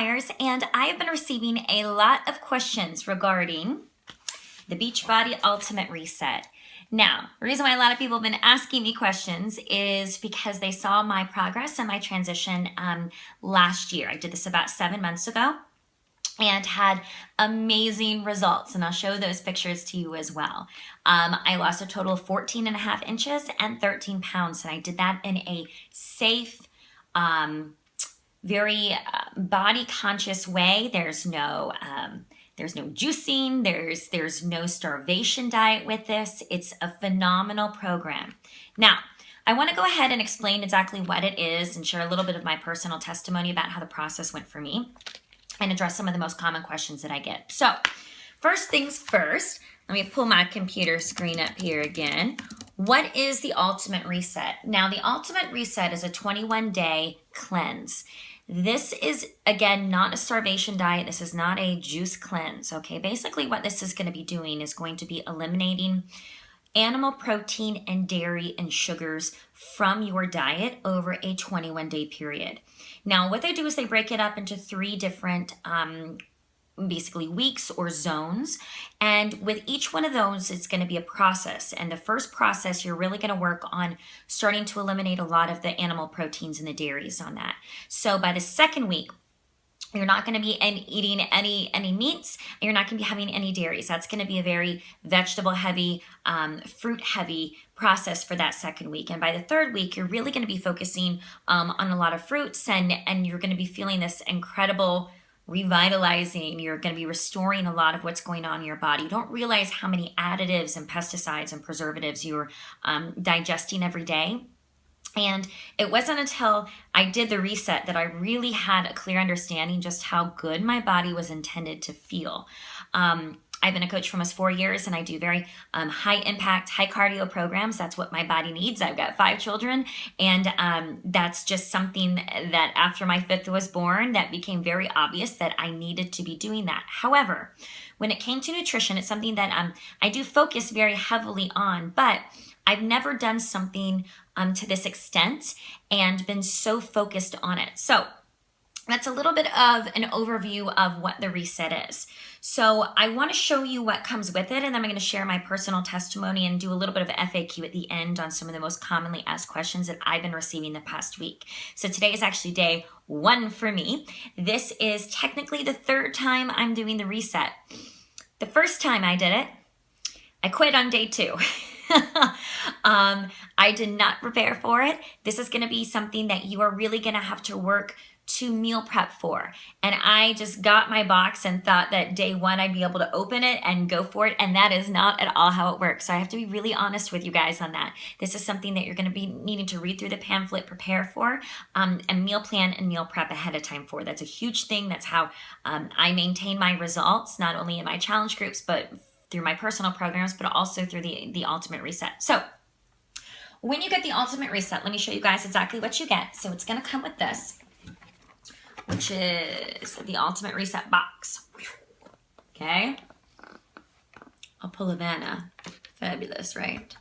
Myers, and I have been receiving a lot of questions regarding the Beachbody Ultimate Reset. Now, the reason why a lot of people have been asking me questions is because they saw my progress and my transition last year. I did this about 7 months ago and had amazing results, and I'll show those pictures to you as well. I lost a total of 14.5 inches and 13 pounds, and I did that in a safe, very body conscious way. There's no juicing, there's no starvation diet with this. It's a phenomenal program. Now, I want to go ahead and explain exactly what it is and share a little bit of my personal testimony about how the process went for me and address some of the most common questions that I get. So, first things first, let me pull my computer screen up here again. What is the Ultimate Reset? Now, the Ultimate Reset is a 21-day cleanse. This is, again, not a starvation diet. This is not a juice cleanse, okay? Basically, what this is going to be doing is going to be eliminating animal protein and dairy and sugars from your diet over a 21-day period. Now, what they do is they break it up into 3 different basically weeks or zones, and with each one of those it's going to be a process. And the first process, you're really going to work on starting to eliminate a lot of the animal proteins and the dairies on that. So by the second week, you're not going to be eating any meats, and you're not going to be having any dairies. That's going to be a very vegetable heavy, fruit heavy process for that second week. And by the third week, you're really going to be focusing on a lot of fruits, and you're going to be feeling this incredible revitalizing. You're going to be restoring a lot of what's going on in your body. You don't realize how many additives and pesticides and preservatives you're digesting every day. And it wasn't until I did the reset that I really had a clear understanding just how good my body was intended to feel. I've been a coach for almost 4 years, and I do very high impact, high cardio programs. That's what my body needs. I've got 5 children, and that's just something that after my 5th was born, that became very obvious that I needed to be doing that. However, when it came to nutrition, it's something that I do focus very heavily on, but I've never done something to this extent and been so focused on it. So that's a little bit of an overview of what the reset is. So I want to show you what comes with it, and then I'm going to share my personal testimony and do a little bit of FAQ at the end on some of the most commonly asked questions that I've been receiving the past week. So today is actually day 1 for me. This is technically the 3rd time I'm doing the reset. The first time I did it, I quit on day 2. I did not prepare for it. This is going to be something that you are really going to have to work to meal prep for. And I just got my box and thought that day 1 I'd be able to open it and go for it. And that is not at all how it works. So I have to be really honest with you guys on that. This is something that you're going to be needing to read through the pamphlet, prepare for, and meal plan and meal prep ahead of time for. That's a huge thing. That's how I maintain my results, not only in my challenge groups, but through my personal programs, but also through the Ultimate Reset. So when you get the Ultimate Reset, let me show you guys exactly what you get. So it's going to come with this, which is the Ultimate Reset box. Okay. I'll pull Havana. Fabulous, right?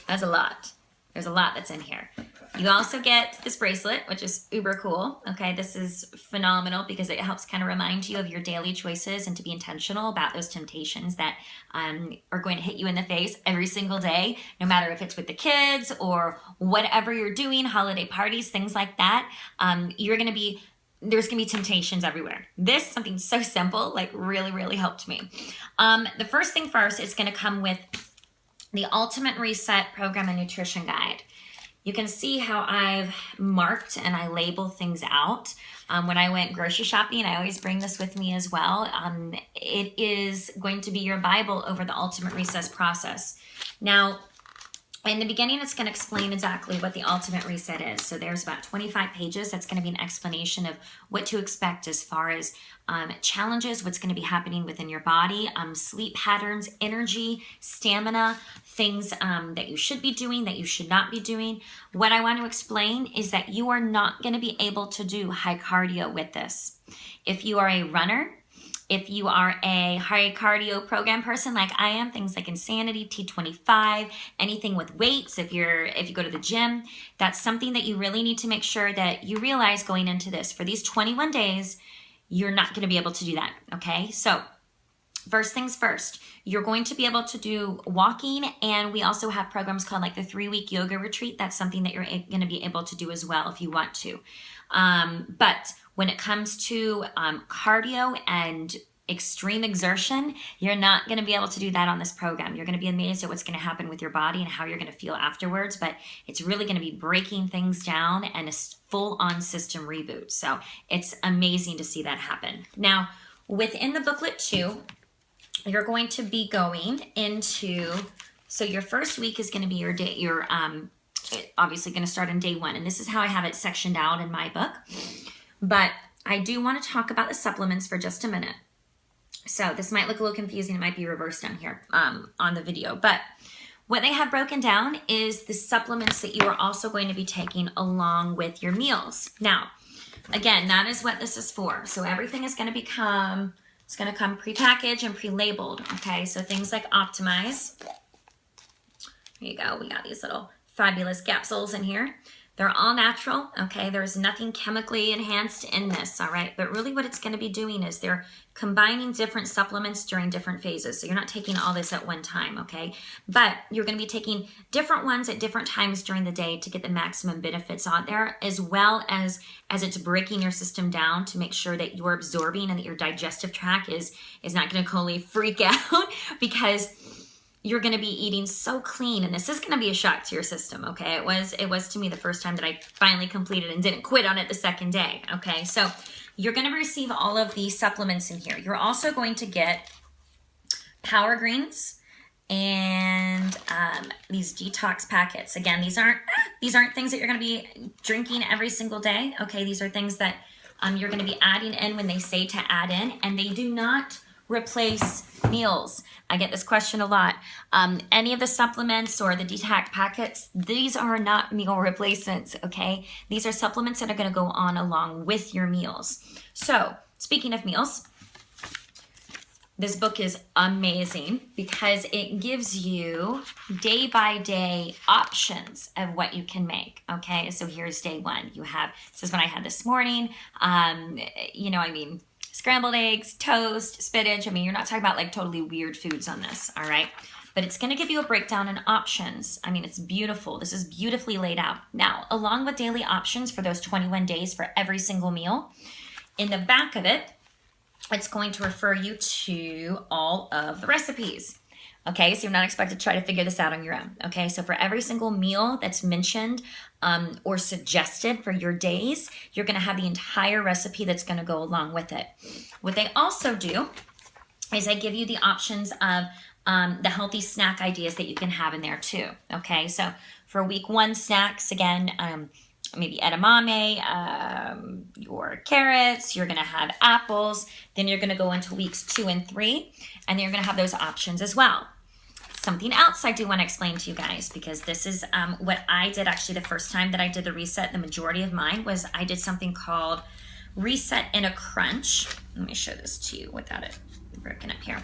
That's a lot. There's a lot that's in here. You also get this bracelet, which is uber cool. Okay, this is phenomenal because it helps kind of remind you of your daily choices and to be intentional about those temptations that are going to hit you in the face every single day, no matter if it's with the kids or whatever you're doing, holiday parties, things like that. There's going to be temptations everywhere. This, something so simple, like really, really helped me. The first thing first, it's going to come with the Ultimate Reset Program and Nutrition Guide. You can see how I've marked and I label things out. When I went grocery shopping, I always bring this with me as well. It is going to be your Bible over the Ultimate Reset process. Now, in the beginning, it's going to explain exactly what the Ultimate Reset is. So there's about 25 pages. That's going to be an explanation of what to expect as far as challenges, what's going to be happening within your body, sleep patterns, energy, stamina, things that you should be doing, that you should not be doing. What I want to explain is that you are not going to be able to do high cardio with this. If you are a runner, if you are a high cardio program person like I am, things like Insanity, T25, anything with weights, if you go to the gym, that's something that you really need to make sure that you realize going into this. For these 21 days, you're not going to be able to do that. Okay, so first things first, you're going to be able to do walking, and we also have programs called like the 3-week yoga retreat. That's something that you're going to be able to do as well if you want to. But when it comes to cardio and extreme exertion, you're not going to be able to do that on this program. You're going to be amazed at what's going to happen with your body and how you're going to feel afterwards, but it's really going to be breaking things down and a full-on system reboot. So it's amazing to see that happen. Now, within the booklet too, you're going to be going into, so your first week is going to be your day, obviously going to start on day 1. And this is how I have it sectioned out in my book. But I do want to talk about the supplements for just a minute. So this might look a little confusing. It might be reversed down here on the video. But what they have broken down is the supplements that you are also going to be taking along with your meals. Now, again, that is what this is for. So everything is going to come prepackaged and pre-labeled. Okay, so things like Optimize. Here you go. We got these little fabulous capsules in here. They're all natural, okay? There's nothing chemically enhanced in this, all right? But really what it's going to be doing is they're combining different supplements during different phases. So you're not taking all this at one time, okay? But you're going to be taking different ones at different times during the day to get the maximum benefits on there, as well as it's breaking your system down to make sure that you're absorbing and that your digestive tract is not going to totally freak out because you're going to be eating so clean, and this is going to be a shock to your system, okay? It was to me the first time that I finally completed and didn't quit on it the second day, okay? So you're going to receive all of these supplements in here. You're also going to get Power Greens and these detox packets. Again, these aren't things that you're going to be drinking every single day, okay? These are things that you're going to be adding in when they say to add in, and they do not replace meals. I get this question a lot. Any of the supplements or the detox packets, these are not meal replacements, okay? These are supplements that are going to go on along with your meals. So, speaking of meals, this book is amazing because it gives you day by day options of what you can make, okay? So here's day 1. This is what I had this morning. Scrambled eggs, toast, spinach. I mean, you're not talking about like totally weird foods on this, all right? But it's going to give you a breakdown in options. I mean, it's beautiful. This is beautifully laid out. Now, along with daily options for those 21 days for every single meal, in the back of it, it's going to refer you to all of the recipes. Okay, so you're not expected to try to figure this out on your own. Okay, so for every single meal that's mentioned or suggested for your days, you're going to have the entire recipe that's going to go along with it. What they also do is they give you the options of the healthy snack ideas that you can have in there too. Okay, so for week 1 snacks, again, maybe edamame, your carrots, you're going to have apples, then you're going to go into weeks 2 and 3, and then you're going to have those options as well. Something else I do want to explain to you guys, because this is what I did actually the first time that I did the reset. The majority of mine was I did something called Reset in a Crunch. Let me show this to you without it broken up here.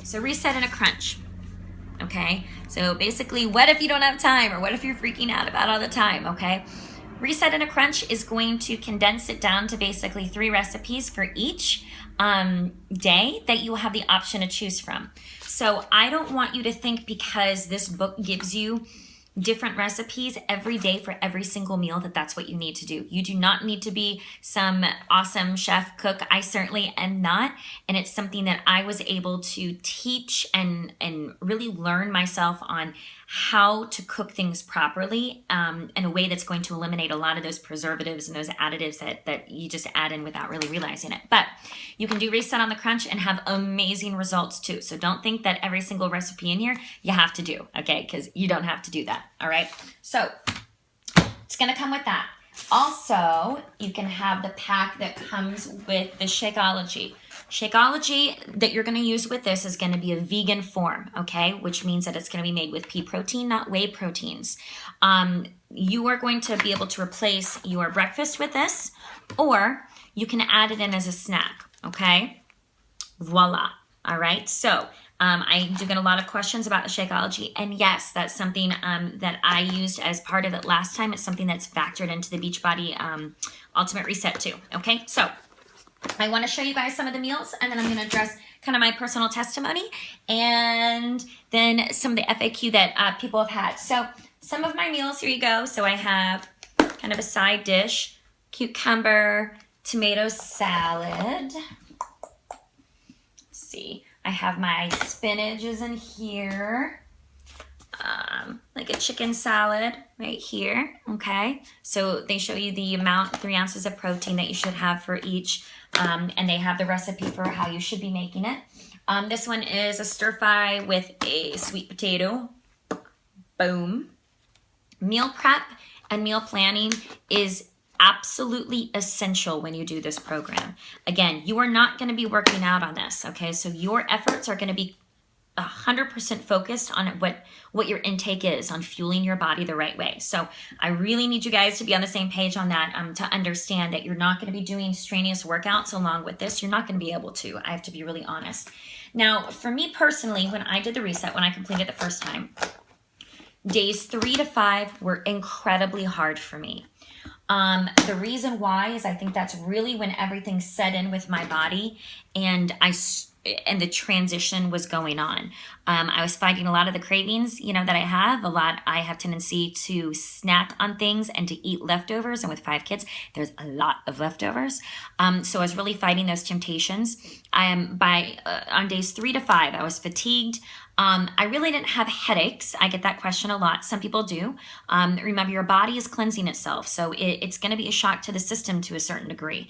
So Reset in a Crunch. Okay, so basically, what if you don't have time, or what if you're freaking out about all the time, okay? Reset in a Crunch is going to condense it down to basically 3 recipes for each day that you will have the option to choose from. So I don't want you to think because this book gives you different recipes every day for every single meal that's what you need to do. You do not need to be some awesome chef cook. I certainly am not. And it's something that I was able to teach and really learn myself on how to cook things properly in a way that's going to eliminate a lot of those preservatives and those additives that you just add in without really realizing it. But you can do Reset on the Crunch and have amazing results too. So don't think that every single recipe in here you have to do, okay? Because you don't have to do that, all right? So it's going to come with that. Also, you can have the pack that comes with the Shakeology. Shakeology that you're going to use with this is going to be a vegan form, okay? Which means that it's going to be made with pea protein, not whey proteins. You are going to be able to replace your breakfast with this, or you can add it in as a snack, okay? Voila. All right. So I do get a lot of questions about the Shakeology, and yes, that's something that I used as part of it last time. It's something that's factored into the Beachbody Ultimate Reset too. Okay. So I want to show you guys some of the meals, and then I'm going to address kind of my personal testimony and then some of the FAQ that people have had. So some of my meals, here you go. So I have kind of a side dish, cucumber, tomato salad. Let's see. I have my spinach is in here. Like a chicken salad right here, okay? So they show you the amount, 3 ounces of protein that you should have for each, and they have the recipe for how you should be making it. This one is a stir fry with a sweet potato. Boom. Meal prep and meal planning is absolutely essential when you do this program. Again, you are not going to be working out on this, okay? So your efforts are going to be 100% focused on what your intake is, on fueling your body the right way. So I really need you guys to be on the same page on that, to understand that you're not going to be doing strenuous workouts along with this. You're not going to be able to. I have to be really honest. Now, for me personally, when I did the reset, when I completed the first time, days 3 to 5 were incredibly hard for me. The reason why is I think that's really when everything set in with my body and the transition was going on. I was fighting a lot of the cravings, that I have. I have tendency to snack on things and to eat leftovers. And with 5 kids, there's a lot of leftovers. So I was really fighting those temptations. On days 3 to 5, I was fatigued. I really didn't have headaches. I get that question a lot. Some people do. Remember, your body is cleansing itself. So it's going to be a shock to the system to a certain degree.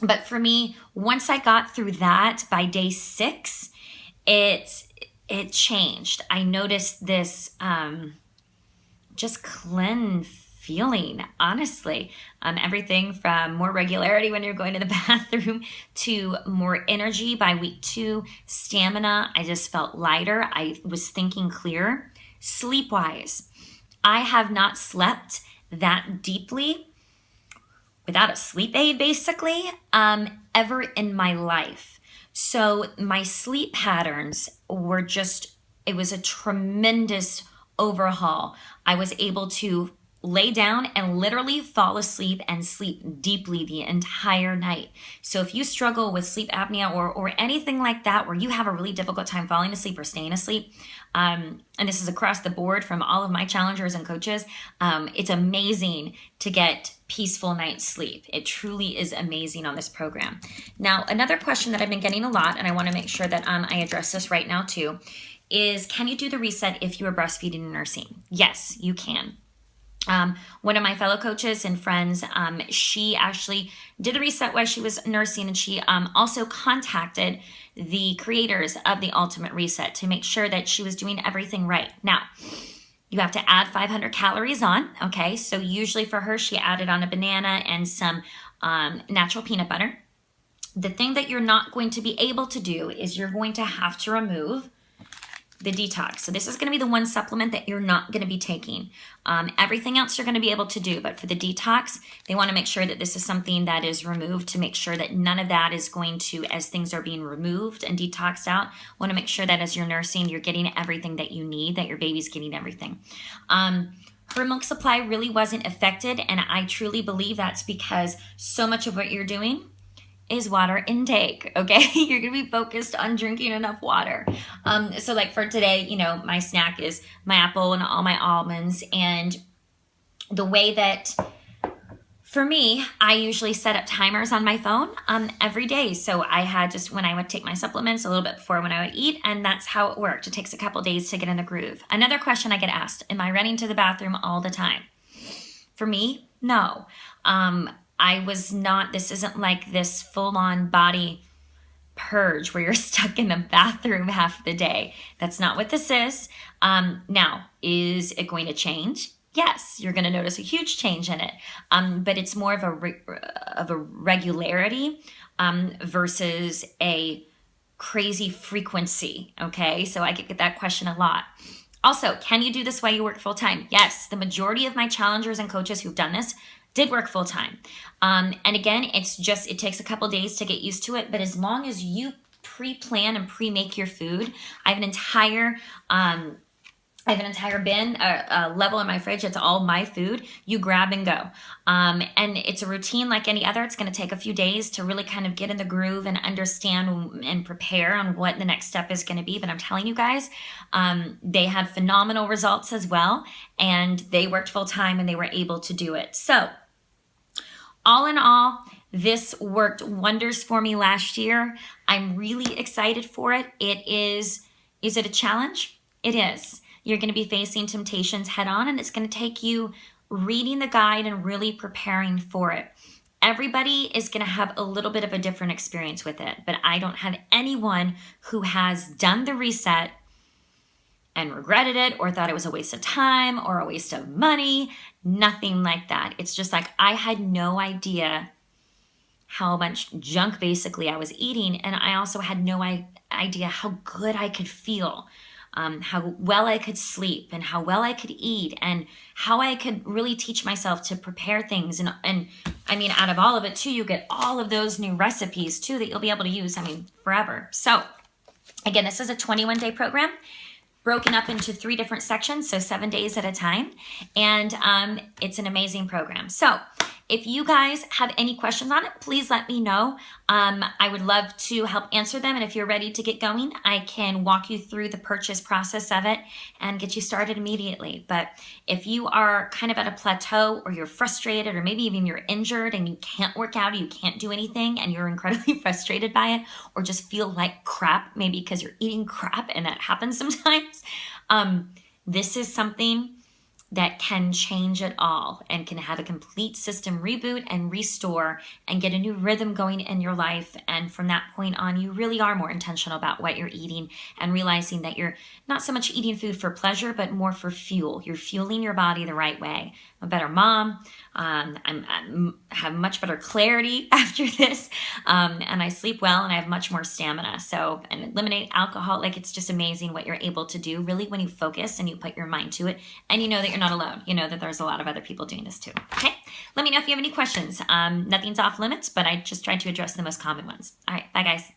But for me, once I got through that, by day 6, it changed. I noticed this just cleanse feeling, honestly. Everything from more regularity when you're going to the bathroom to more energy by week 2, stamina. I just felt lighter. I was thinking clearer. Sleep-wise, I have not slept that deeply without a sleep aid, basically, ever in my life. So my sleep patterns were it was a tremendous overhaul. I was able to lay down and literally fall asleep and sleep deeply the entire night. So if you struggle with sleep apnea or anything like that, where you have a really difficult time falling asleep or staying asleep, and this is across the board from all of my challengers and coaches, it's amazing to get peaceful night's sleep. It truly is amazing on this program. Now, another question that I've been getting a lot, and I want to make sure that I address this right now too, is can you do the reset if you are breastfeeding and nursing? Yes, you can. One of my fellow coaches and friends, she actually did the reset while she was nursing, and she also contacted the creators of the Ultimate Reset to make sure that she was doing everything right. Now, you have to add 500 calories on, okay? So usually for her, she added on a banana and some natural peanut butter. The thing that you're not going to be able to do is you're going to have to remove the detox. So this is going to be the one supplement that you're not going to be taking. Everything else you're going to be able to do, but for the detox, they want to make sure that this is something that is removed to make sure that none of that is going to, as things are being removed and detoxed out, want to make sure that as you're nursing, you're getting everything that you need, that your baby's getting everything. Her milk supply really wasn't affected, and I truly believe that's because so much of what you're doing is water intake, okay? You're gonna be focused on drinking enough water. So like for today, my snack is my apple and all my almonds. And the way that, for me, I usually set up timers on my phone every day. So I had just when I would take my supplements a little bit before when I would eat, and that's how it worked. It takes a couple days to get in the groove. Another question I get asked, am I running to the bathroom all the time? For me, no. I was not, this isn't like this full-on body purge where you're stuck in the bathroom half the day. That's not what this is. Now, is it going to change? Yes, you're going to notice a huge change in it. But it's more of a regularity versus a crazy frequency, okay? So I get that question a lot. Also, can you do this while you work full-time? Yes, the majority of my challengers and coaches who've done this did work full time. And again, it takes a couple days to get used to it, but as long as you pre-plan and pre-make your food, I have an entire I have an entire bin, a level in my fridge. It's all my food. You grab and go. And it's a routine like any other. It's going to take a few days to really kind of get in the groove and understand and prepare on what the next step is going to be. But I'm telling you guys, they had phenomenal results as well. And they worked full time and they were able to do it. So all in all, this worked wonders for me last year. I'm really excited for it. Is it a challenge? It is. You're going to be facing temptations head on, and it's going to take you reading the guide and really preparing for it. Everybody is going to have a little bit of a different experience with it, but I don't have anyone who has done the reset and regretted it or thought it was a waste of time or a waste of money. Nothing like that. It's just like I had no idea how much junk basically I was eating, and I also had no idea how good I could feel. How well I could sleep and how well I could eat and how I could really teach myself to prepare things. And I mean, out of all of it too, you get all of those new recipes too that you'll be able to use, forever. So again, this is a 21-day program broken up into 3 different sections, so 7 days at a time. And it's an amazing program. So if you guys have any questions on it, please let me know. I would love to help answer them. And if you're ready to get going, I can walk you through the purchase process of it and get you started immediately. But if you are kind of at a plateau or you're frustrated or maybe even you're injured and you can't work out or you can't do anything and you're incredibly frustrated by it or just feel like crap, maybe because you're eating crap and that happens sometimes, this is something that can change it all and can have a complete system reboot and restore and get a new rhythm going in your life. And from that point on, you really are more intentional about what you're eating and realizing that you're not so much eating food for pleasure, but more for fuel. You're fueling your body the right way. I'm a better mom. I have much better clarity after this. And I sleep well and I have much more stamina. So, and eliminate alcohol. Like, it's just amazing what you're able to do really when you focus and you put your mind to it. And you know that you're not alone. You know that there's a lot of other people doing this too. Okay. Let me know if you have any questions. Nothing's off limits, but I just tried to address the most common ones. All right. Bye guys.